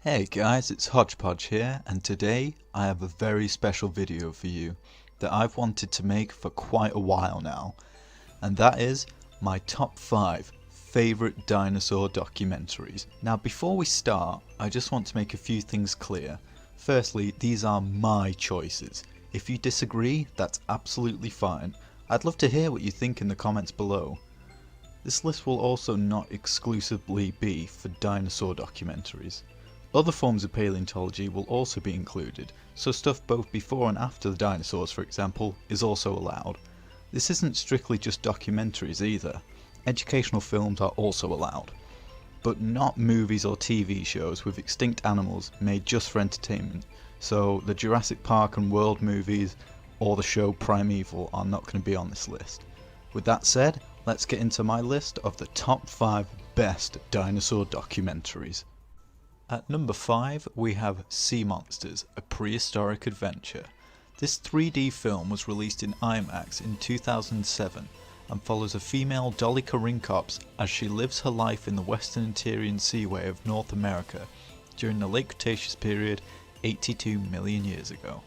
Hey guys, it's HodgePodge here, and today I have a very special video for you that I've wanted to make for quite a while now, and that is my top 5 favourite dinosaur documentaries. Now before we start, I just want to make a few things clear. Firstly, these are my choices. If you disagree, that's absolutely fine. I'd love to hear what you think in the comments below. This list will also not exclusively be for dinosaur documentaries. Other forms of paleontology will also be included, so stuff both before and after the dinosaurs, for example, is also allowed. This isn't strictly just documentaries either. Educational films are also allowed, but not movies or TV shows with extinct animals made just for entertainment, so the Jurassic Park and World movies or the show Primeval are not going to be on this list. With that said, let's get into my list of the top 5 best dinosaur documentaries. At number 5 we have Sea Monsters, A Prehistoric Adventure. This 3D film was released in IMAX in 2007 and follows a female Dolichorhynchops as she lives her life in the western Interior Seaway of North America during the late Cretaceous period 82 million years ago.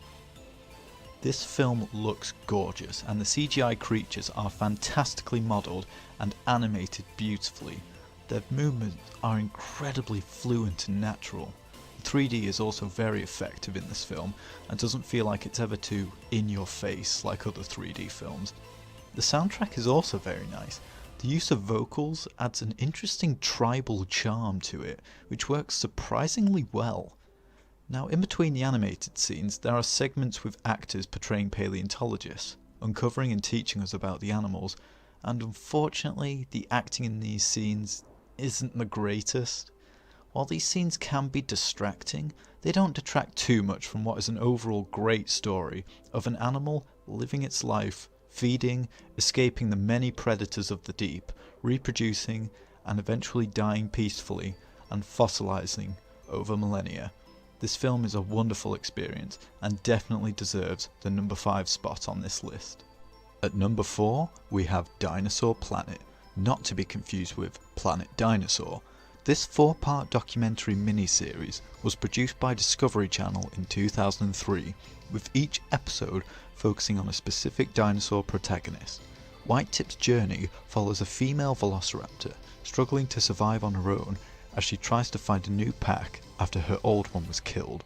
This film looks gorgeous and the CGI creatures are fantastically modelled and animated beautifully. Their movements are incredibly fluent and natural. The 3D is also very effective in this film and doesn't feel like it's ever too in your face like other 3D films. The soundtrack is also very nice. The use of vocals adds an interesting tribal charm to it, which works surprisingly well. Now, in between the animated scenes, there are segments with actors portraying paleontologists, uncovering and teaching us about the animals, and unfortunately, the acting in these scenes isn't the greatest. While these scenes can be distracting, they don't detract too much from what is an overall great story of an animal living its life, feeding, escaping the many predators of the deep, reproducing, and eventually dying peacefully and fossilizing over millennia. This film is a wonderful experience and definitely deserves the number 5 spot on this list. At number 4 we have Dinosaur Planet, not to be confused with Planet Dinosaur. This 4-part documentary miniseries was produced by Discovery Channel in 2003, with each episode focusing on a specific dinosaur protagonist. Whitetip's journey follows a female velociraptor struggling to survive on her own as she tries to find a new pack after her old one was killed.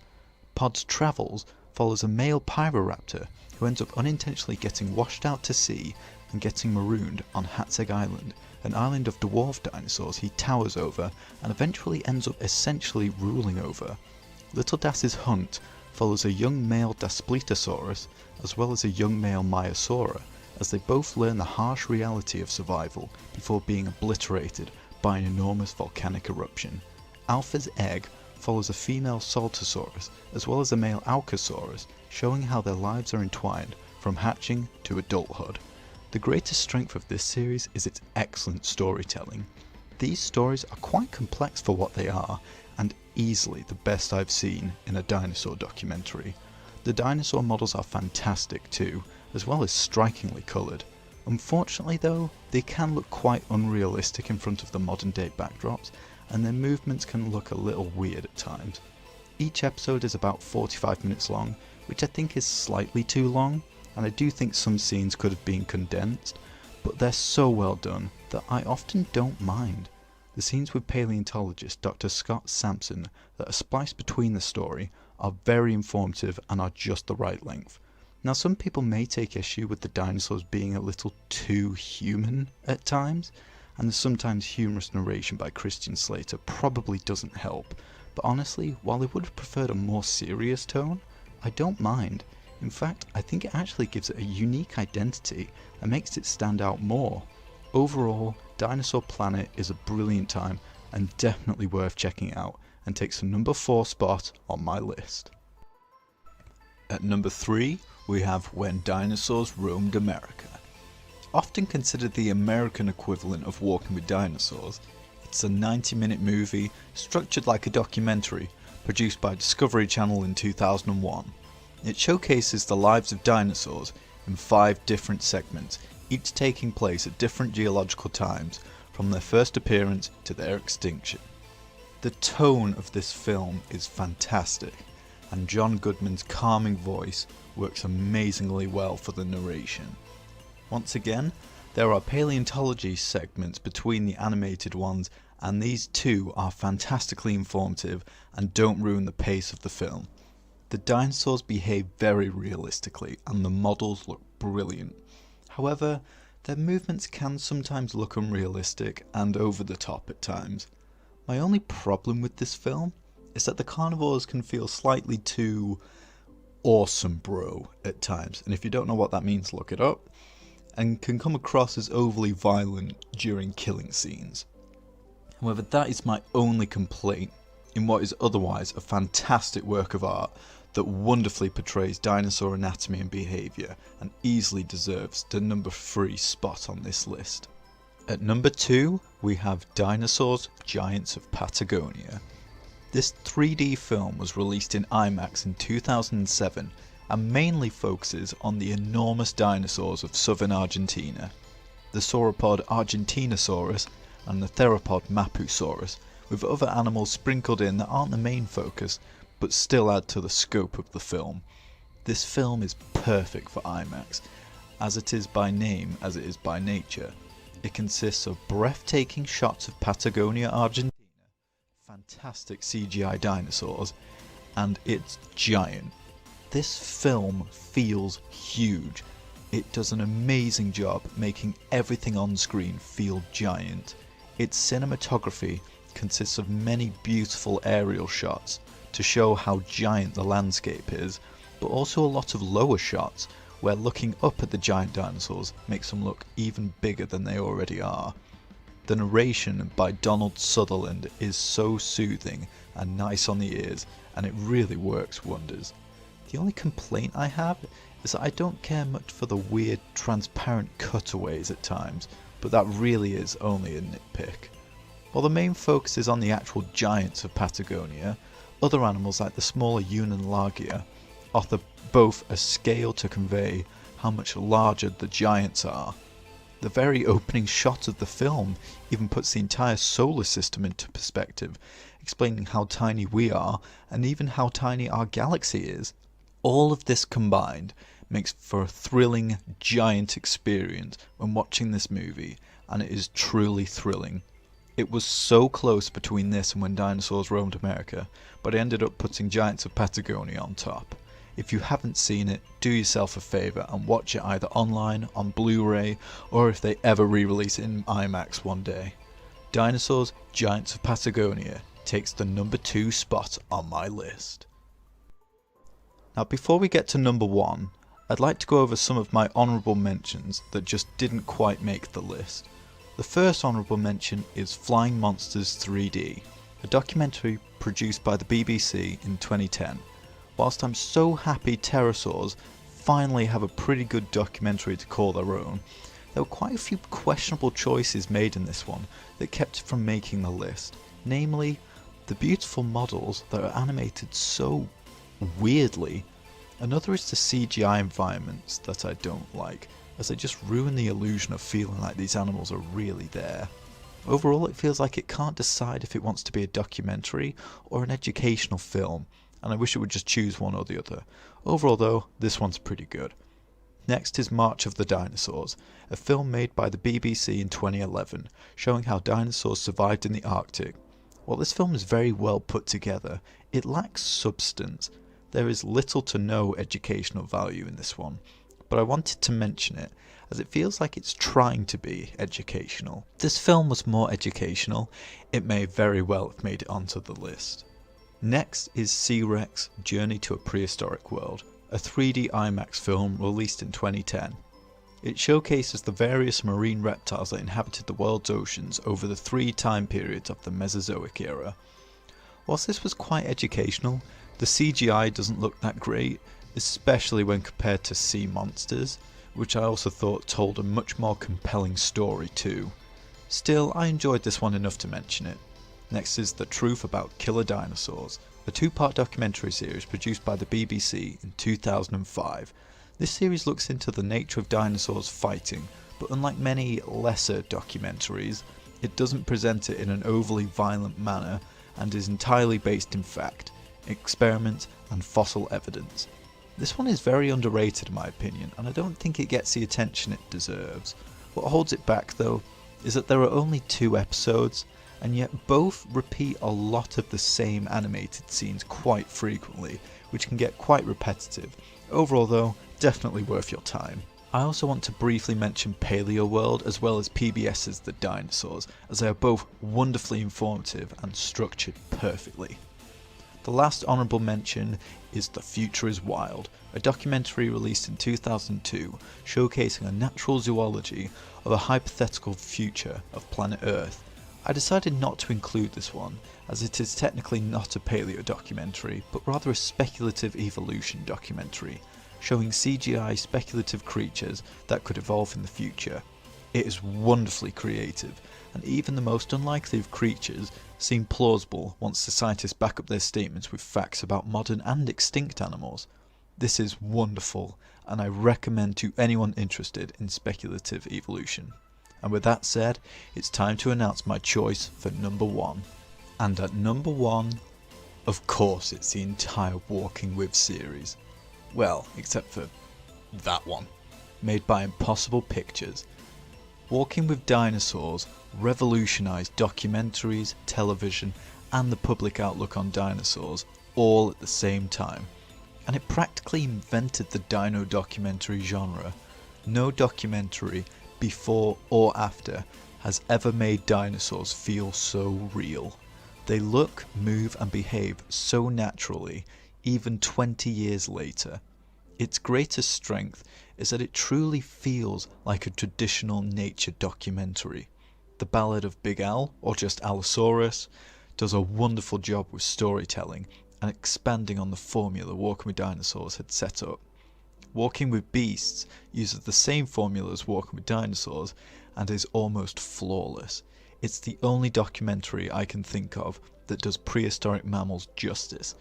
Pod's Travels follows a male pyroraptor who ends up unintentionally getting washed out to sea and getting marooned on Hatzeg Island, an island of dwarf dinosaurs he towers over and eventually ends up essentially ruling over. Little Das's Hunt follows a young male Daspletosaurus as well as a young male Maiasaura as they both learn the harsh reality of survival before being obliterated by an enormous volcanic eruption. Alpha's Egg follows a female Saltosaurus as well as a male Alcosaurus, showing how their lives are entwined from hatching to adulthood. The greatest strength of this series is its excellent storytelling. These stories are quite complex for what they are, and easily the best I've seen in a dinosaur documentary. The dinosaur models are fantastic too, as well as strikingly coloured. Unfortunately though, they can look quite unrealistic in front of the modern day backdrops, and their movements can look a little weird at times. Each episode is about 45 minutes long, which I think is slightly too long, and I do think some scenes could have been condensed, but they're so well done that I often don't mind. The scenes with paleontologist Dr. Scott Sampson that are spliced between the story are very informative and are just the right length. Now some people may take issue with the dinosaurs being a little too human at times, and the sometimes humorous narration by Christian Slater probably doesn't help, but honestly, while I would have preferred a more serious tone, I don't mind. In fact, I think it actually gives it a unique identity and makes it stand out more. Overall, Dinosaur Planet is a brilliant time and definitely worth checking out, and takes the number 4 spot on my list. At number 3 we have When Dinosaurs Roamed America. Often considered the American equivalent of Walking with Dinosaurs, it's a 90-minute movie structured like a documentary produced by Discovery Channel in 2001. It showcases the lives of dinosaurs in 5 different segments, each taking place at different geological times, from their first appearance to their extinction. The tone of this film is fantastic, and John Goodman's calming voice works amazingly well for the narration. Once again, there are paleontology segments between the animated ones, and these too are fantastically informative and don't ruin the pace of the film. The dinosaurs behave very realistically and the models look brilliant. However, their movements can sometimes look unrealistic and over the top at times. My only problem with this film is that the carnivores can feel slightly too awesome bro at times, and if you don't know what that means, look it up, and can come across as overly violent during killing scenes. However, that is my only complaint in what is otherwise a fantastic work of art that wonderfully portrays dinosaur anatomy and behaviour and easily deserves the number 3 spot on this list. At number 2 we have Dinosaurs Giants of Patagonia. This 3D film was released in IMAX in 2007 and mainly focuses on the enormous dinosaurs of southern Argentina, the sauropod Argentinosaurus and the theropod Mapusaurus, with other animals sprinkled in that aren't the main focus but still add to the scope of the film. This film is perfect for IMAX, as it is by name as it is by nature. It consists of breathtaking shots of Patagonia, Argentina, fantastic CGI dinosaurs, and it's giant. This film feels huge. It does an amazing job making everything on screen feel giant. Its cinematography consists of many beautiful aerial shots to show how giant the landscape is, but also a lot of lower shots where looking up at the giant dinosaurs makes them look even bigger than they already are. The narration by Donald Sutherland is so soothing and nice on the ears, and it really works wonders. The only complaint I have is that I don't care much for the weird transparent cutaways at times, but that really is only a nitpick. While the main focus is on the actual giants of Patagonia, other animals like the smaller Unalagia offer both a scale to convey how much larger the giants are. The very opening shot of the film even puts the entire solar system into perspective, explaining how tiny we are and even how tiny our galaxy is. All of this combined makes for a thrilling, giant experience when watching this movie, and it is truly thrilling. It was so close between this and When Dinosaurs Roamed America, but I ended up putting Giants of Patagonia on top. If you haven't seen it, do yourself a favour and watch it either online, on Blu-ray, or if they ever re-release it in IMAX one day. Dinosaurs Giants of Patagonia takes the number 2 spot on my list. Now before we get to number 1, I'd like to go over some of my honourable mentions that just didn't quite make the list. The first honourable mention is Flying Monsters 3D, a documentary produced by the BBC in 2010. Whilst I'm so happy pterosaurs finally have a pretty good documentary to call their own, there were quite a few questionable choices made in this one that kept it from making the list, namely the beautiful models that are animated so weirdly. Another is the CGI environments that I don't like, as they just ruin the illusion of feeling like these animals are really there. Overall, it feels like it can't decide if it wants to be a documentary or an educational film, and I wish it would just choose one or the other. Overall though, this one's pretty good. Next is March of the Dinosaurs, a film made by the BBC in 2011, showing how dinosaurs survived in the Arctic. While this film is very well put together, it lacks substance. There is little to no educational value in this one, but I wanted to mention it as it feels like it's trying to be educational. If this film was more educational, it may very well have made it onto the list. Next is C-Rex Journey to a Prehistoric World, a 3D IMAX film released in 2010. It showcases the various marine reptiles that inhabited the world's oceans over the 3 time periods of the Mesozoic era. Whilst this was quite educational, the CGI doesn't look that great, especially when compared to Sea Monsters, which I also thought told a much more compelling story too. Still, I enjoyed this one enough to mention it. Next is The Truth About Killer Dinosaurs, a 2-part documentary series produced by the BBC in 2005. This series looks into the nature of dinosaurs fighting, but unlike many lesser documentaries, it doesn't present it in an overly violent manner, and is entirely based in fact, experiments and fossil evidence. This one is very underrated in my opinion, and I don't think it gets the attention it deserves. What holds it back though is that there are only 2 episodes, and yet both repeat a lot of the same animated scenes quite frequently, which can get quite repetitive. Overall though, definitely worth your time. I also want to briefly mention Paleo World as well as PBS's The Dinosaurs, as they are both wonderfully informative and structured perfectly. The last honourable mention is The Future is Wild, a documentary released in 2002 showcasing a natural zoology of a hypothetical future of planet Earth. I decided not to include this one, as it is technically not a paleo documentary, but rather a speculative evolution documentary, showing CGI speculative creatures that could evolve in the future. It is wonderfully creative, and even the most unlikely of creatures seem plausible once the scientists back up their statements with facts about modern and extinct animals. This is wonderful, and I recommend to anyone interested in speculative evolution. And with that said, it's time to announce my choice for number 1. And at number 1, of course it's the entire Walking With series. Well, except for that one, made by Impossible Pictures. Walking with Dinosaurs revolutionised documentaries, television, and the public outlook on dinosaurs all at the same time, and it practically invented the dino documentary genre. No documentary before or after has ever made dinosaurs feel so real. They look, move, and behave so naturally, even 20 years later. Its greatest strength is that it truly feels like a traditional nature documentary. The Ballad of Big Al, or just Allosaurus, does a wonderful job with storytelling and expanding on the formula Walking with Dinosaurs had set up. Walking with Beasts uses the same formula as Walking with Dinosaurs and is almost flawless. It's the only documentary I can think of that does prehistoric mammals justice.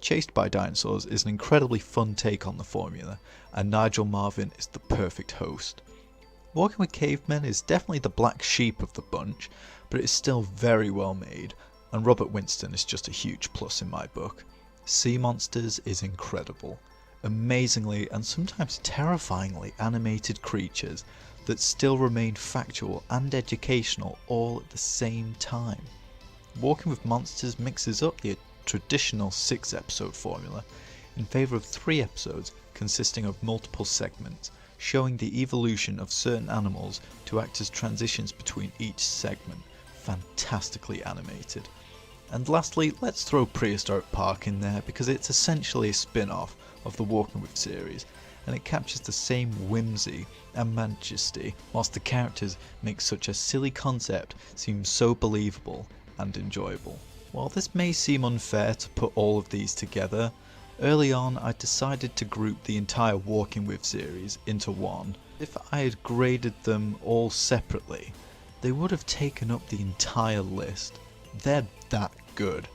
Chased by Dinosaurs is an incredibly fun take on the formula, and Nigel Marven is the perfect host. Walking with Cavemen is definitely the black sheep of the bunch, but it's still very well made, and Robert Winston is just a huge plus in my book. Sea Monsters is incredible. Amazingly and sometimes terrifyingly animated creatures that still remain factual and educational all at the same time. Walking with Monsters mixes up the traditional 6-episode formula in favour of 3 episodes consisting of multiple segments, showing the evolution of certain animals to act as transitions between each segment. Fantastically animated. And lastly, let's throw Prehistoric Park in there because it's essentially a spin-off of the Walking With series, and it captures the same whimsy and majesty, whilst the characters make such a silly concept seem so believable and enjoyable. While this may seem unfair to put all of these together, early on I decided to group the entire Walking With series into one. If I had graded them all separately, they would have taken up the entire list. They're that good.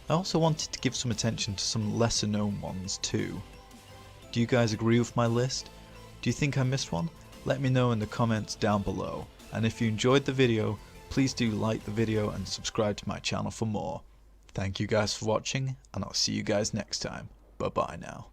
I also wanted to give some attention to some lesser known ones too. Do you guys agree with my list? Do you think I missed one? Let me know in the comments down below, and if you enjoyed the video, please do like the video and subscribe to my channel for more. Thank you guys for watching, and I'll see you guys next time. Bye bye now.